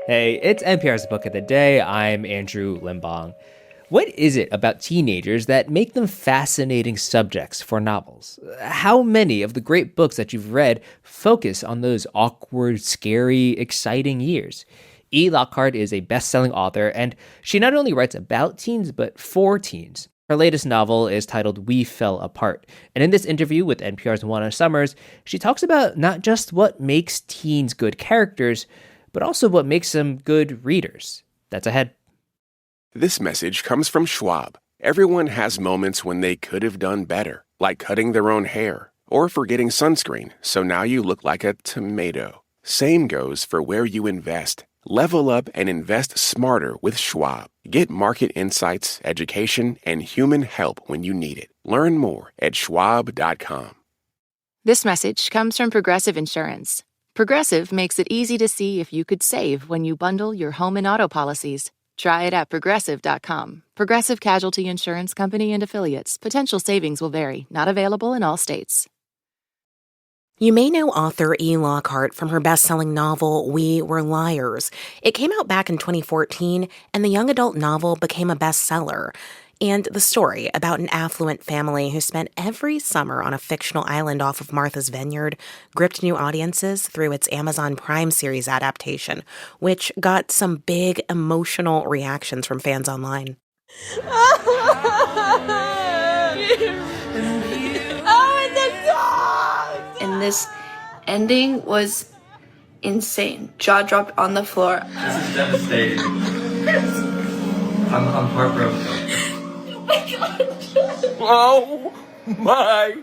Hey, it's NPR's Book of the Day. I'm Andrew Limbong. What is it about teenagers that make them fascinating subjects for novels? How many of the great books that you've read focus on those awkward, scary, exciting years? Lockhart is a best-selling author, and she not only writes about teens, but for teens. Her latest novel is titled We Fell Apart. And in this interview with NPR's Juana, she talks about not just what makes teens good characters, but also what makes them good readers. That's ahead. This message comes from Schwab. Everyone has moments when they could have done better, like cutting their own hair or forgetting sunscreen, so now you look like a tomato. Same goes for where you invest. Level up and invest smarter with Schwab. Get market insights, education, and human help when you need it. Learn more at schwab.com. This message comes from Progressive Insurance. Progressive makes it easy to see if you could save when you bundle your home and auto policies. Try it at progressive.com. Progressive Casualty Insurance Company and Affiliates. Potential savings will vary. Not available in all states. You may know author Lockhart from her best-selling novel, We Were Liars. It came out back in 2014, and the young adult novel became a bestseller. And the story about an affluent family who spent every summer on a fictional island off of Martha's Vineyard gripped new audiences through its Amazon Prime series adaptation, which got some big emotional reactions from fans online. And this ending was insane. Jaw dropped on the floor. This is devastating. I'm heartbroken. Oh my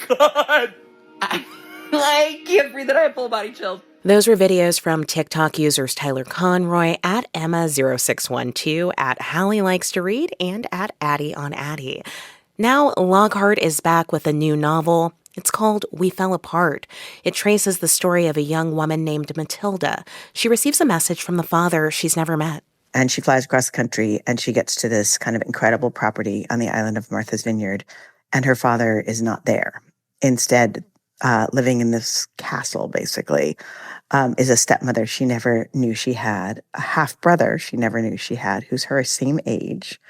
God! I can't breathe and I have full body chills. Those were videos from TikTok users Tyler Conroy, at Emma0612, at Hallie Likes to Read, and at Addie on Addie. Now, Lockhart is back with a new novel. It's called We Fell Apart. It traces the story of a young woman named Matilda. She receives a message from the father she's never met. And she flies across the country and she gets to this kind of incredible property on the island of Martha's Vineyard. And her father is not there. Instead, living in this castle, basically, is a stepmother she never knew she had, a half-brother she never knew she had, who's her same age,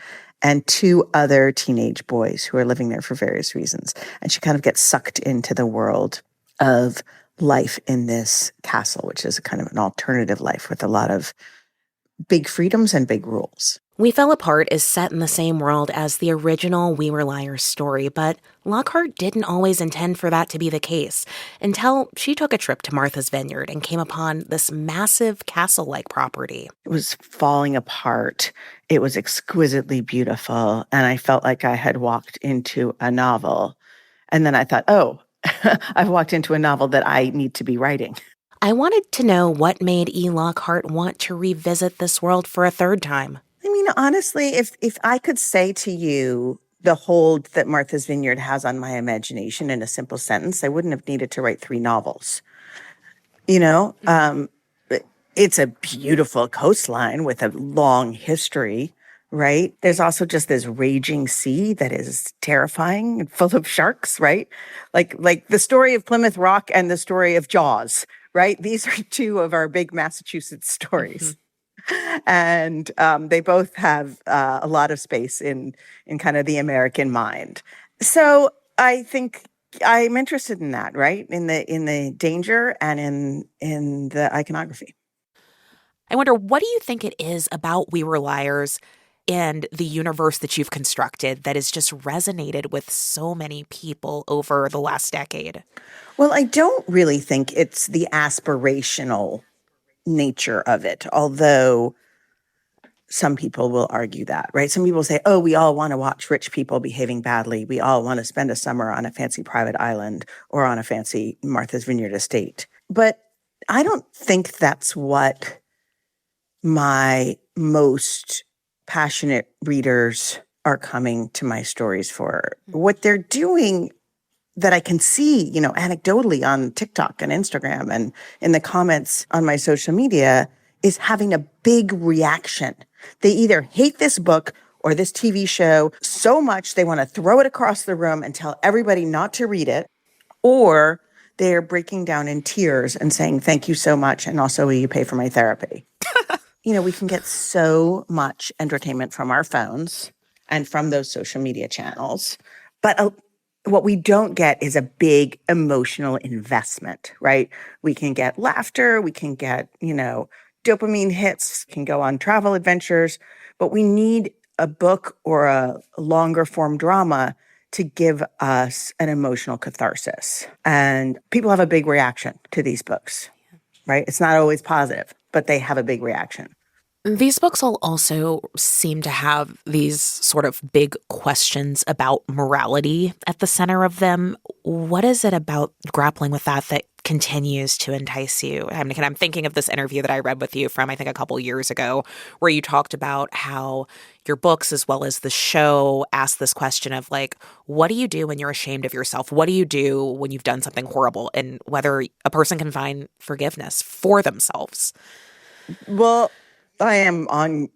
and two other teenage boys who are living there for various reasons. And she kind of gets sucked into the world of life in this castle, which is a kind of an alternative life with a lot of big freedoms and big rules. We Fell Apart is set in the same world as the original We Were Liars story, but Lockhart didn't always intend for that to be the case until she took a trip to Martha's Vineyard and came upon this massive castle-like property. It was falling apart. It was exquisitely beautiful, and I felt like I had walked into a novel. And then I thought, oh, I've walked into a novel that I need to be writing. I wanted to know what made Lockhart want to revisit this world for a third time. I mean, honestly, if I could say to you the hold that Martha's Vineyard has on my imagination in a simple sentence, I wouldn't have needed to write 3 novels. You know, it's a beautiful coastline with a long history, right? There's also just this raging sea that is terrifying and full of sharks, right? Like the story of Plymouth Rock and the story of Jaws, right? These are 2 of our big Massachusetts stories. Mm-hmm. And they both have a lot of space in kind of the American mind. So I think I'm interested in that, right? In the danger and in the iconography. I wonder, what do you think it is about We Were Liars and the universe that you've constructed that has just resonated with so many people over the last decade? Well, I don't really think it's the aspirational nature of it, although some people will argue that, right? Some people say, oh, we all want to watch rich people behaving badly. We all want to spend a summer on a fancy private island or on a fancy Martha's Vineyard estate. But I don't think that's what my most passionate readers are coming to my stories for. What they're doing that I can see, you know, anecdotally on TikTok and Instagram and in the comments on my social media is having a big reaction. They either hate this book or this TV show so much they want to throw it across the room and tell everybody not to read it, or they're breaking down in tears and saying, thank you so much. And also, will you pay for my therapy? We can get so much entertainment from our phones and from those social media channels. But what we don't get is a big emotional investment, right? We can get laughter. We can get, dopamine hits, can go on travel adventures. But we need a book or a longer form drama to give us an emotional catharsis. And people have a big reaction to these books, right? It's not always positive, but they have a big reaction. These books all also seem to have these sort of big questions about morality at the center of them. What is it about grappling with that continues to entice you? I'm thinking of this interview that I read with you from, I think, a couple years ago, where you talked about how your books, as well as the show, ask this question of, like, what do you do when you're ashamed of yourself? What do you do when you've done something horrible? And whether a person can find forgiveness for themselves. Well, I am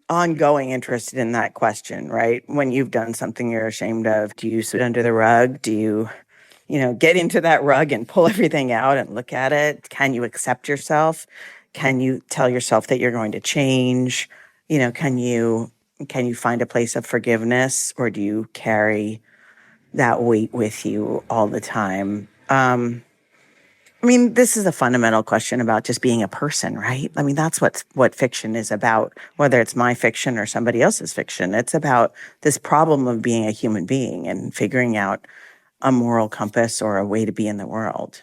ongoing interested in that question, right? When you've done something you're ashamed of, do you sit under the rug? Do you, get into that rug and pull everything out and look at it? Can you accept yourself? Can you tell yourself that you're going to change? Can you find a place of forgiveness, or do you carry that weight with you all the time? This is a fundamental question about just being a person, right? That's what fiction is about, whether it's my fiction or somebody else's fiction. It's about this problem of being a human being and figuring out a moral compass or a way to be in the world.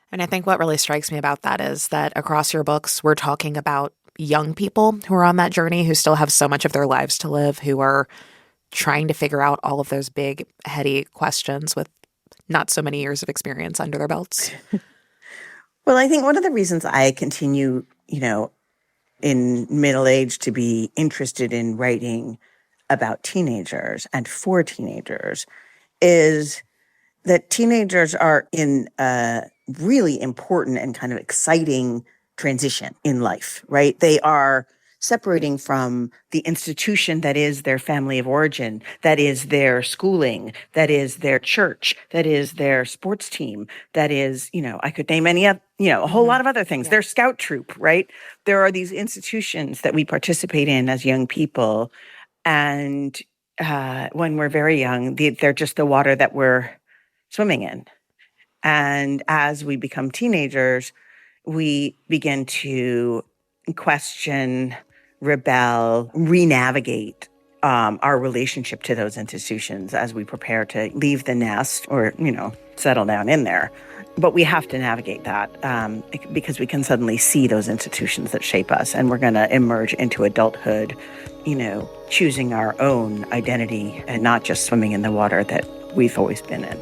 And I think what really strikes me about that is that across your books, we're talking about young people who are on that journey, who still have so much of their lives to live, who are trying to figure out all of those big, heady questions with not so many years of experience under their belts. Well, I think one of the reasons I continue, in middle age to be interested in writing about teenagers and for teenagers is that teenagers are in a really important and kind of exciting transition in life, right? They are separating from the institution that is their family of origin, that is their schooling, that is their church, that is their sports team, that is, I could name a whole lot of other things. Their scout troop, right? There are these institutions that we participate in as young people. And when we're very young, they're just the water that we're swimming in. And as we become teenagers, we begin to question, rebel, re-navigate our relationship to those institutions as we prepare to leave the nest or, settle down in there. But we have to navigate that because we can suddenly see those institutions that shape us, and we're going to emerge into adulthood, choosing our own identity and not just swimming in the water that we've always been in.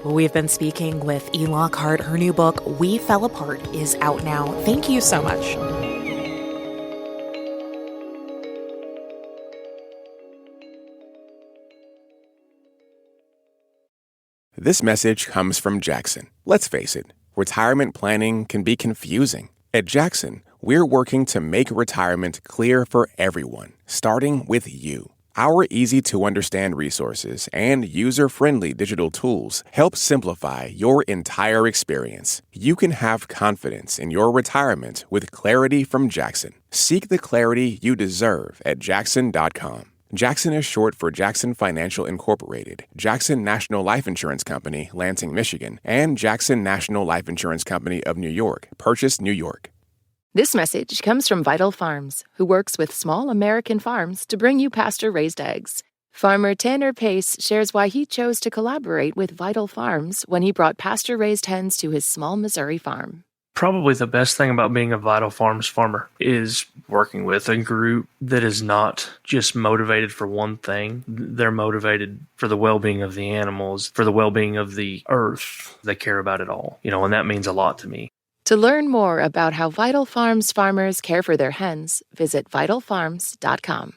We've been speaking with Lockhart. Her new book, We Fell Apart, is out now. Thank you so much. This message comes from Jackson. Let's face it, retirement planning can be confusing. At Jackson, we're working to make retirement clear for everyone, starting with you. Our easy-to-understand resources and user-friendly digital tools help simplify your entire experience. You can have confidence in your retirement with clarity from Jackson. Seek the clarity you deserve at Jackson.com. Jackson is short for Jackson Financial Incorporated, Jackson National Life Insurance Company, Lansing, Michigan, and Jackson National Life Insurance Company of New York, Purchase, New York. This message comes from Vital Farms, who works with small American farms to bring you pasture-raised eggs. Farmer Tanner Pace shares why he chose to collaborate with Vital Farms when he brought pasture-raised hens to his small Missouri farm. Probably the best thing about being a Vital Farms farmer is working with a group that is not just motivated for one thing. They're motivated for the well-being of the animals, for the well-being of the earth. They care about it all, and that means a lot to me. To learn more about how Vital Farms farmers care for their hens, visit vitalfarms.com.